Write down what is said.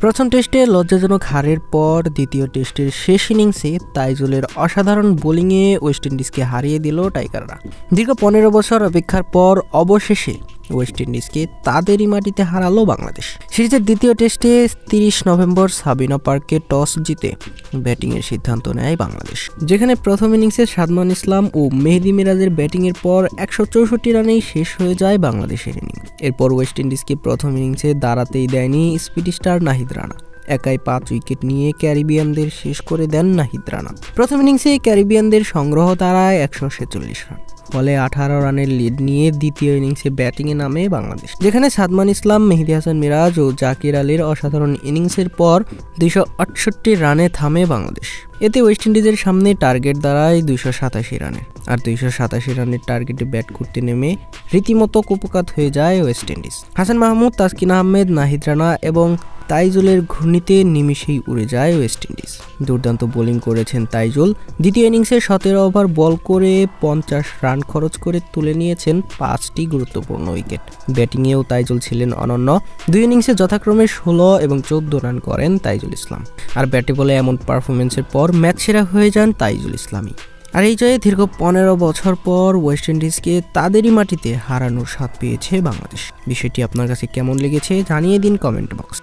প্রথম টেস্টে লজ্জাজনক হারের পর দ্বিতীয় টেস্টের শেষ ইনিংসে তাইজুলের অসাধারণ বোলিংয়ে ওয়েস্ট ইন্ডিজকে হারিয়ে দিল টাইগাররা। দীর্ঘ 15 বছর অপেক্ষার পর অবশেষে ওয়েস্ট ইন্ডিজকে তাদেরই মাটিতে হারালো বাংলাদেশ। সিরিজের দ্বিতীয় টেস্টে 30 নভেম্বর সাবিনা পার্কে টস জিতে ব্যাটিংয়ের সিদ্ধান্ত নেয় বাংলাদেশ, যেখানে প্রথম ইনিংসে সাদমান ইসলাম ও মেহেদী মিরাজের ব্যাটিংয়ের পর 164 রানেই শেষ হয়ে যায় বাংলাদেশের ইনিংস। এরপর ওয়েস্ট ইন্ডিজকে প্রথম ইনিংসে দাঁড়াতেই দেয়নি স্পিড স্টার নাহিদ রানা। একাই 5 উইকেট নিয়ে ক্যারিবিয়ানদের শেষ করে দেন নাহিদ রানা। প্রথম ইনিংসে ক্যারিবিয়ানদের সংগ্রহ দাঁড়ায় 146 রান, ফলে 18 রানের লিড নিয়ে দ্বিতীয় ইনিংসে ব্যাটিংয়ে নামে বাংলাদেশ, যেখানে সাদমান ইসলাম, মেহেদী হাসান মিরাজ ও জাকির আলীর অসাধারণ ইনিংসের পর 268 রানে থামে বাংলাদেশ। এতে ওয়েস্ট ইন্ডিজের সামনে টার্গেট দাঁড়ায় 287 রানের, আর 287 রানের টার্গেটে ব্যাট করতে নেমে রীতিমতো কুপকাত হয়ে যায় ওয়েস্ট ইন্ডিজ। হাসান মাহমুদ, তাসকিন আহমেদ, নাহিদ রানা এবং তাইজুলের ঘূর্ণিতে নিমিশেই উড়ে যায় ওয়েস্ট ইন্ডিজ। দুর্দান্ত বোলিং করেছেন তাইজুল। দ্বিতীয় ইনিংসে 17 ওভার বল করে 50 রান খরচ করে তুলে নিয়েছেন 5টি গুরুত্বপূর্ণ উইকেট। ব্যাটিংয়েও তাইজুল ছিলেন অনন্য। 2 ইনিংসে যথাক্রমে 16 এবং 14 রান করেন তাইজুল ইসলাম। আর ব্যাটে বলে এমন পারফরমেন্সের পর ম্যাচ সেরা হয়ে যান তাইজুল ইসলামই। আর এই জয়ে দীর্ঘ 15 বছর পর ওয়েস্ট ইন্ডিজকে তাদেরই মাটিতে হারানোর স্বাদ পেয়েছে বাংলাদেশ। বিষয়টি আপনার কাছে কেমন লেগেছে জানিয়ে দিন কমেন্ট বক্স।